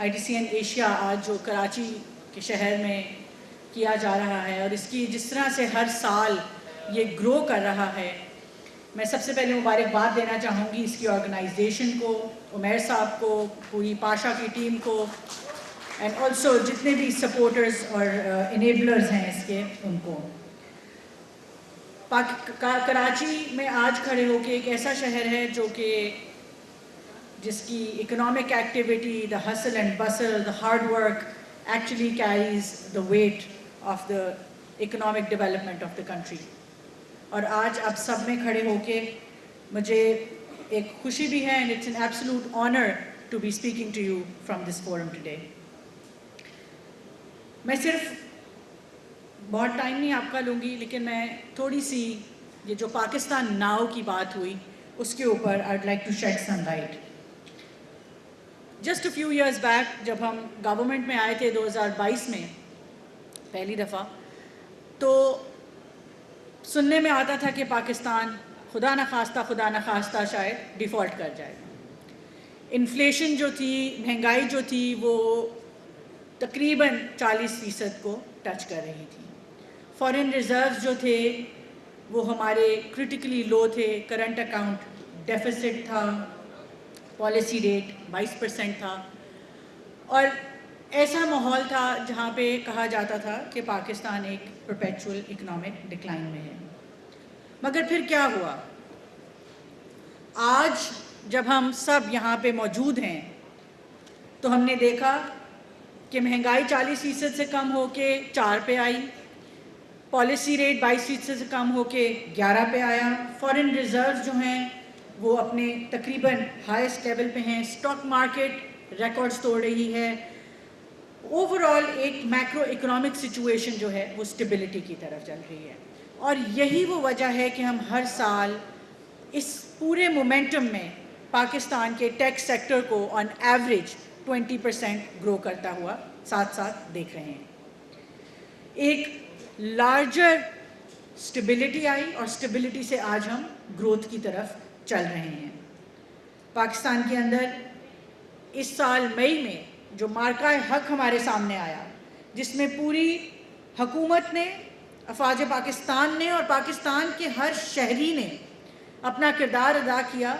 IDCN Asia آج جو کراچی کے شہر میں کیا جا رہا ہے اور اس کی جس طرح سے ہر سال یہ گرو کر رہا ہے، میں سب سے پہلے مبارکباد دینا چاہوں گی اس کی آرگنائزیشن کو، عمیر صاحب کو، پوری پاشا کی ٹیم کو، اینڈ آلسو جتنے بھی سپورٹرز اور انیبلرز ہیں اس کے، ان کو۔ کراچی میں آج کھڑے ہو کے ایک ایسا شہر ہے جو کہ جس کی economic activity, the hustle and bustle, the hard work actually carries the weight of the economic development of the country. اور آج آپ سب میں کھڑے ہو کے مجھے ایک خوشی بھی ہے، and it's an absolute honour to be speaking to you from this forum today. میں صرف بہت ٹائم نہیں آپ کا لوں گی، لیکن میں تھوڑی سی یہ جو پاکستان ناؤ کی بات ہوئی اس کے اوپر I would like to shed some light. Just a few years back جب ہم گورنمنٹ میں آئے تھے 2022 میں پہلی دفعہ، تو سننے میں آتا تھا کہ پاکستان خدا نخواستہ شاید ڈیفالٹ کر جائے۔ انفلیشن جو تھی، مہنگائی جو تھی، وہ تقریباً 40% کو ٹچ کر رہی تھی۔ فارن ریزروز جو تھے وہ ہمارے کرٹیکلی لو تھے، کرنٹ اکاؤنٹ ڈیفیسٹ تھا، پالیسی ریٹ 22% تھا، اور ایسا ماحول تھا جہاں پہ کہا جاتا تھا کہ پاکستان ایک پرپیچول اکنامک ڈکلائن میں ہے۔ مگر پھر کیا ہوا؟ آج جب ہم سب یہاں پہ موجود ہیں تو ہم نے دیکھا کہ مہنگائی 40% سے کم ہو کے 4 پہ آئی، پالیسی ریٹ 22% سے کم ہو کے 11 پہ آیا، فارن ریزروز جو ہیں وہ اپنے تقریباً ہائیسٹ لیول پہ ہیں، اسٹاک مارکیٹ ریکارڈز توڑ رہی ہے۔ اوور آل ایک میکرو اکنامک سچویشن جو ہے وہ اسٹیبلٹی کی طرف چل رہی ہے، اور یہی وہ وجہ ہے کہ ہم ہر سال اس پورے مومنٹم میں پاکستان کے ٹیک سیکٹر کو آن ایوریج 20% گرو کرتا ہوا ساتھ ساتھ دیکھ رہے ہیں۔ ایک لارجر اسٹیبلٹی آئی، اور اسٹیبلٹی سے آج ہم گروتھ کی طرف چل رہے ہیں۔ پاکستان کے اندر اس سال مئی میں جو مارکہ حق ہمارے سامنے آیا، جس میں پوری حکومت نے، افواج پاکستان نے اور پاکستان کے ہر شہری نے اپنا کردار ادا کیا،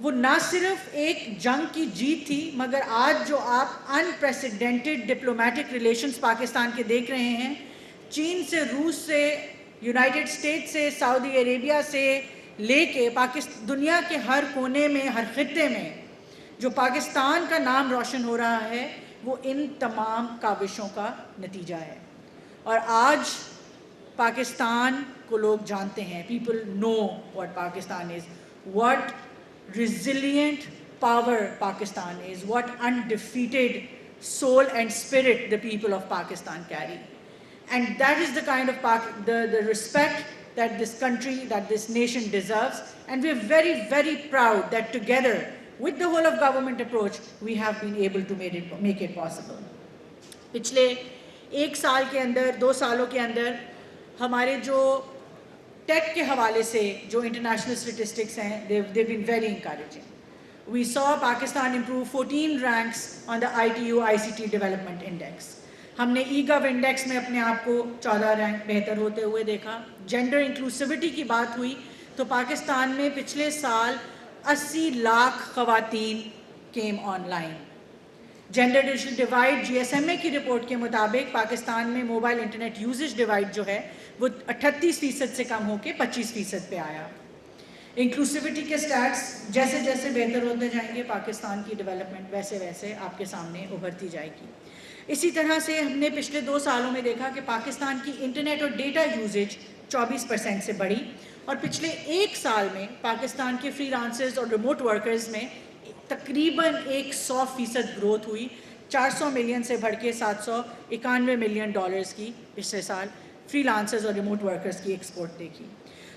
وہ نہ صرف ایک جنگ کی جیت تھی، مگر آج جو آپ انپریسیڈنٹڈ ڈپلومیٹک ریلیشنز پاکستان کے دیکھ رہے ہیں، چین سے، روس سے، یونائٹڈ اسٹیٹ سے، سعودی عربیہ سے لے کے دنیا کے ہر کونے میں، ہر خطے میں جو پاکستان کا نام روشن ہو رہا ہے، وہ ان تمام کاوشوں کا نتیجہ ہے۔ اور آج پاکستان کو لوگ جانتے ہیں، people know what Pakistan is, what resilient power Pakistan is, what undefeated soul and spirit the people of Pakistan carry. And that is the kind of the respect that this country, that this nation deserves. And we're very, very proud that together with the whole of government approach, we have been able to make it possible. پچھلے 1 سال کے اندر، 2 سالوں کے اندر ہمارے جو ٹیک کے حوالے سے جو انٹرنیشنل اسٹیٹسٹکس ہیں، they've been very encouraging. We saw Pakistan improve 14 ranks on the ITU ICT Development Index. ہم نے EGOV انڈیکس میں اپنے آپ کو 14 رینک بہتر ہوتے ہوئے دیکھا۔ جینڈر انکلوسیوٹی کی بات ہوئی تو پاکستان میں پچھلے سال 80 لاکھ خواتین came on line. Gender digital divide GSMA کی رپورٹ کے مطابق پاکستان میں موبائل انٹرنیٹ یوزیج ڈیوائڈ جو ہے وہ 38% سے کم ہو کے 25% پہ آیا۔ انکلوسیوٹی کے سٹیٹس جیسے جیسے بہتر ہوتے جائیں گے، پاکستان کی ڈیولپمنٹ ویسے ویسے آپ کے سامنے ابھرتی جائے گی۔ اسی طرح سے ہم نے پچھلے 2 سالوں میں دیکھا کہ پاکستان کی انٹرنیٹ اور ڈیٹا یوزیج 24% سے بڑھی، اور پچھلے 1 سال میں پاکستان کے فری لانسرز اور ریموٹ ورکرز میں تقریباً 100% گروتھ ہوئی، 400 ملین سے بڑھ کے $791 ملین کی پچھلے سال فری لانسرز اور ریموٹ ورکرز کی ایکسپورٹ دیکھی۔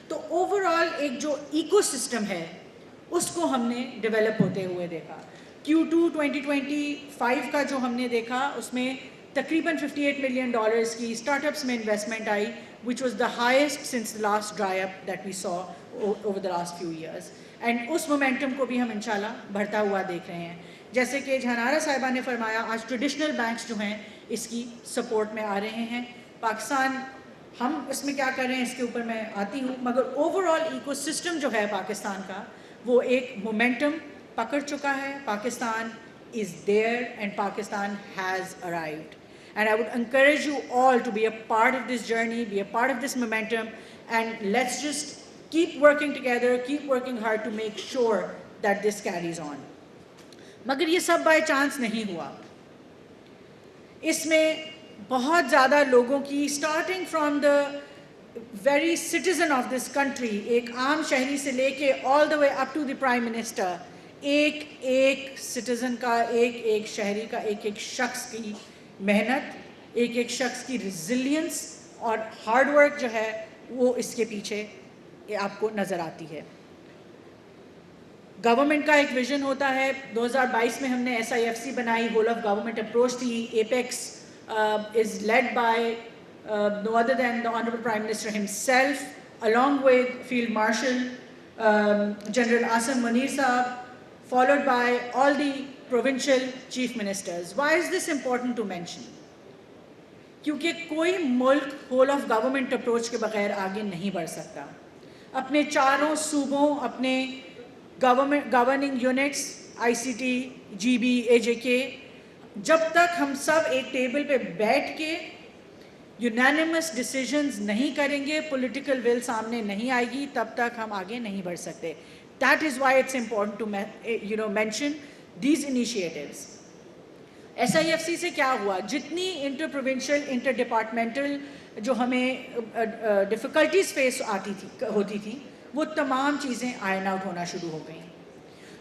تو اوور آل ایک جو ایکو سسٹم ہے اس کو ہم نے ڈیولپ ہوتے ہوئے دیکھا۔ Q2 2025 کا جو ہم نے دیکھا اس میں تقریباً $58 ملین کی اسٹارٹ اپس میں investment I, which was the highest since the last dry up that we saw over the last few years. And اس مومنٹم کو بھی ہم انشاءاللہ بڑھتا ہوا دیکھ رہے ہیں۔ جیسے کہ جہانارا صاحبہ نے فرمایا آج ٹریڈیشنل بینکس جو ہیں اس کی سپورٹ میں آ رہے ہیں. پاکستان ہم اس میں کیا کر رہے ہیں اس کے اوپر میں آتی ہوں, مگر اوور آل ایکو سسٹم جو ہے پاکستان کا وہ ایک مومنٹم پکڑ چکا ہے. Pakistan is there and Pakistan has arrived. And I would encourage you all to be a part of this journey, be a part of this momentum, and let's just keep working together, keep working hard to make sure that this carries on. مگر یہ سب by chance نہیں ہوا. اس میں بہت زیادہ لوگوں کی starting from the very citizen of this country, ایک عام شہری سے لے کے all the way up to the prime minister, ایک ایک سٹیزن کا, ایک ایک شہری کا, ایک ایک شخص کی محنت, ایک ایک شخص کی ریزیلینس اور ہارڈ ورک جو ہے وہ اس کے پیچھے آپ کو نظر آتی ہے. گورنمنٹ کا ایک ویژن ہوتا ہے. 2022 میں ہم نے SIFC بنائی, ہول آف گورنمنٹ اپروچ تھی. Apex is led by no other than the Honorable Prime Minister himself, along with Field Marshal General Asim Munir Sahab, followed by all the provincial chief ministers. Why is this important to mention? کیونکہ کوئی ملک whole of government approach کے بغیر آگے نہیں بڑھ سکتا. اپنے چاروں صوبوں, اپنے governing units, ICT, GB, AJK, جب تک ہم سب ایک ٹیبل پہ بیٹھ کے یونانیمس ڈیسیژنز نہیں کریں گے, پولیٹیکل ول سامنے نہیں آئے گی, تب تک ہم آگے نہیں بڑھ سکتے. That is why it's important to mention these initiatives. SIFC سے کیا ہوا, جتنی انٹر پروونشل, انٹر ڈپارٹمنٹل جو ہمیں ڈفیکلٹیز فیس ہوتی تھیں, وہ تمام چیزیں آئرن آؤٹ ہونا شروع ہو گئیں.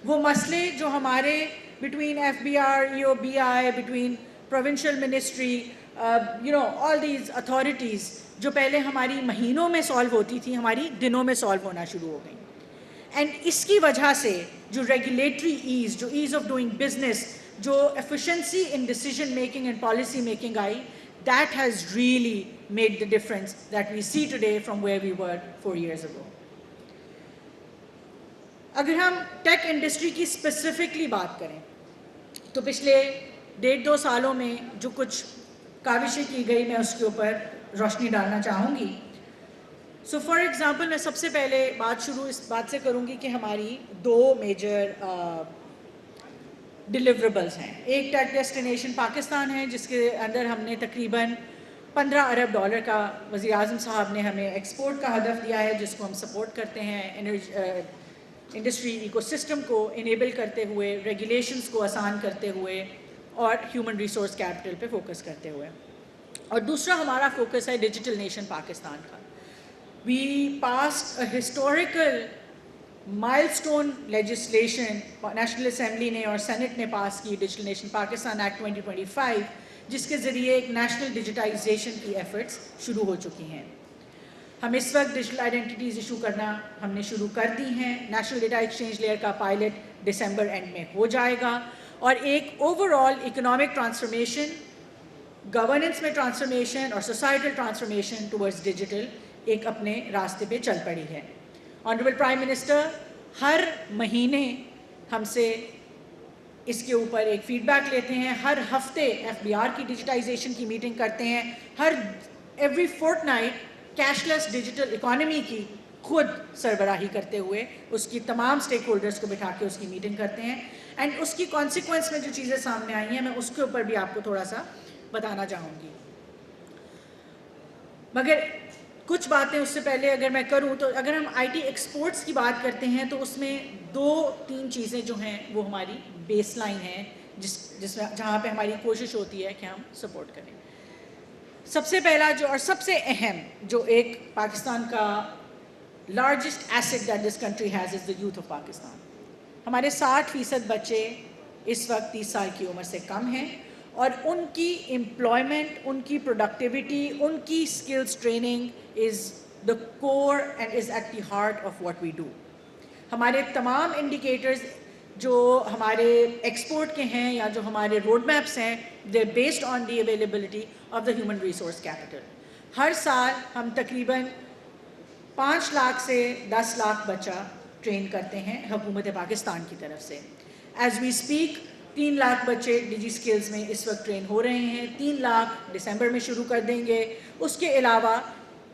وہ مسئلے جو ہمارے between FBR, EOBI, between provincial ministry, all these authorities جو پہلے ہماری مہینوں میں سالو ہوتی تھی, ہماری دنوں میں سالو ہونا شروع ہو گئیں. اینڈ اس کی وجہ سے جو ریگولیٹری ایز, جو ایز آف ڈوئنگ بزنس, جو efficiency in decision making and policy making I, that has really made the difference that we see today from where we were 4 years ago. اگر ہم tech industry کی specifically بات کریں تو پچھلے 1.5-2 سالوں میں جو کچھ کاوشیں کی گئی, میں اس کے اوپر روشنی ڈالنا چاہوں گی. سو فار ایگزامپل میں سب سے پہلے بات شروع اس بات سے کروں گی کہ ہماری 2 میجر ڈیلیوریبلز ہیں. ایک ٹیک ڈیسٹینیشن پاکستان ہے, جس کے اندر ہم نے تقریباً $15 ارب کا وزیر اعظم صاحب نے ہمیں ایکسپورٹ کا ہدف دیا ہے, جس کو ہم سپورٹ کرتے ہیں انڈسٹری ایکو سسٹم کو انیبل کرتے ہوئے, ریگولیشنز کو آسان کرتے ہوئے, اور ہیومن ریسورس کیپٹل پہ فوکس کرتے ہوئے. اور دوسرا ہمارا فوکس ہے ڈیجیٹل نیشن پاکستان کا. وی پاسڈ اے ہسٹوریکل مائل سٹون لیجسلیشن, نیشنل اسمبلی نے اور سینٹ نے پاس کی ڈیجیٹل نیشن پاکستان ایکٹ 2025, جس کے ذریعے ایک نیشنل ڈیجیٹائزیشن کی ایفرٹس شروع ہو چکی ہیں. ہم اس وقت ڈیجیٹل آئیڈینٹیٹیز ایشو کرنا ہم نے شروع کر دی ہیں. نیشنل ڈیٹا ایکسچینج لیئر کا پائلٹ دسمبر اینڈ میں ہو جائے گا, اور ایک over all economic transformation, governance میں ٹرانسفارمیشن اور سوسائٹل ٹرانسفارمیشن ٹورڈز ڈیجیٹل ایک اپنے راستے پہ چل پڑی ہے. آنریبل پرائم منسٹر ہر مہینے ہم سے اس کے اوپر ایک فیڈ بیک لیتے ہیں, ہر ہفتے FBR کی ڈیجیٹائزیشن کی میٹنگ کرتے ہیں, every fort night cash less digital economy کی خود سربراہی کرتے ہوئے اس کی تمام اسٹیک ہولڈرز کو بٹھا کے اس کی میٹنگ کرتے ہیں. اینڈ اس کی کانسیکوینس میں جو چیزیں سامنے آئی ہیں, میں اس کے اوپر بھی آپ کو تھوڑا سا بتانا چاہوں گی. مگر کچھ باتیں اس سے پہلے اگر میں کروں تو اگر ہم IT ایکسپورٹس کی بات کرتے ہیں تو اس میں 2-3 چیزیں جو ہیں وہ ہماری بیس لائن ہیں, جس میں جہاں پہ ہماری کوشش ہوتی ہے کہ ہم سپورٹ کریں. سب سے پہلا جو اور سب سے اہم جو ایک پاکستان کا largest asset that this country has is the youth of Pakistan. ہمارے 60% بچے اس وقت 30 سال کی عمر سے کم ہیں, اور ان کی امپلائمنٹ, ان کی پروڈکٹیوٹی, ان کی skills training is the core and is at the heart of what we do. ہمارے تمام انڈیکیٹرز جو ہمارے ایکسپورٹ کے ہیں یا جو ہمارے روڈ میپس ہیں, they based on the availability of the human resource capital. ہر سال ہم تقریباً 5 لاکھ سے 10 لاکھ بچہ ٹرین کرتے ہیں حکومت پاکستان کی طرف سے. ایز وی اسپیک 3 لاکھ بچے ڈیجی اسکلز میں اس وقت ٹرین ہو رہے ہیں, 3 لاکھ دسمبر میں شروع کر دیں گے. اس کے علاوہ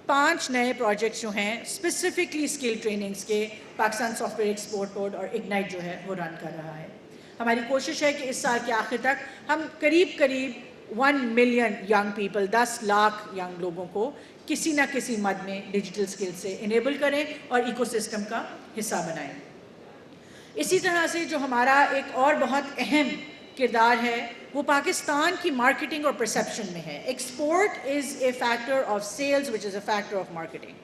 5 نئے پروجیکٹس جو ہیں اسپیسیفکلی اسکل ٹریننگس کے Pakistan software export board اور اگنائٹ جو ہے وہ رن کر رہا ہے. ہماری کوشش ہے کہ اس سال کے آخر تک ہم قریب 1 million young people, 10 lakh young لوگوں کو کسی نہ کسی مد میں ڈیجیٹل اسکل سے انیبل کریں اور ایکو سسٹم کا حصہ بنائیں. اسی طرح سے جو ہمارا ایک اور بہت اہم کردار ہے وہ پاکستان کی مارکیٹنگ اور پرسیپشن میں ہے. Export is a factor of sales which is a factor of marketing.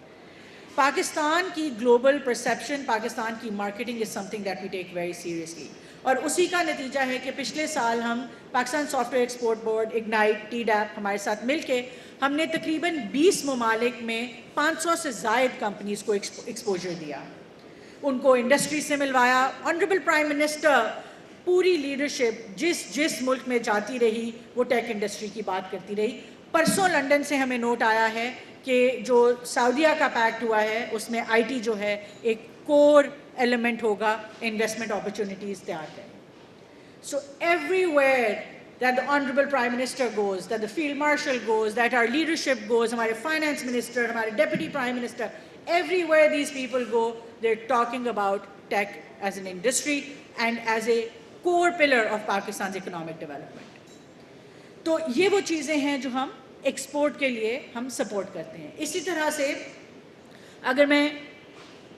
Pakistan کی گلوبل پرسیپشن, پاکستان کی marketing is something that we take very seriously, اور اسی کا نتیجہ ہے کہ پچھلے سال ہم Pakistan software export board, ignite, TDAP ہمارے ساتھ مل کے ہم نے تقریباً 20 ممالک میں 500 سے زائد کمپنیز کو ایکسپوجر دیا, ان کو انڈسٹری سے ملوایا. آنریبل پرائم منسٹر پوری لیڈرشپ جس ملک میں جاتی رہی وہ ٹیک انڈسٹری کی بات کرتی رہی. پرسوں لنڈن سے ہمیں نوٹ آیا ہے کہ جو سعودیہ کا پیکٹ ہوا ہے اس میں آئی ٹی جو ہے ایک کور ایلیمنٹ ہوگا انویسٹمنٹ اپرچونیٹیز تیار کریں. So every where that the Honorable Prime Minister goes, that the Field Marshal goes, that our leadership goes, ہمارے Finance Minister, ہمارے Deputy Prime Minister, everywhere these people go, they're talking about tech as an industry and as a core pillar of Pakistan's economic development. تو یہ وہ چیزیں ہیں جو ہم export کے لیے ہم سپورٹ کرتے ہیں. اسی طرح سے اگر میں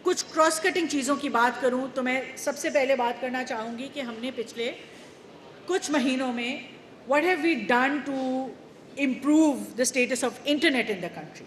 کچھ کراس کٹنگ چیزوں کی بات کروں تو میں سب سے پہلے بات کرنا چاہوں گی کہ ہم نے پچھلے کچھ مہینوں میں what have we done to improve the status of internet in the country.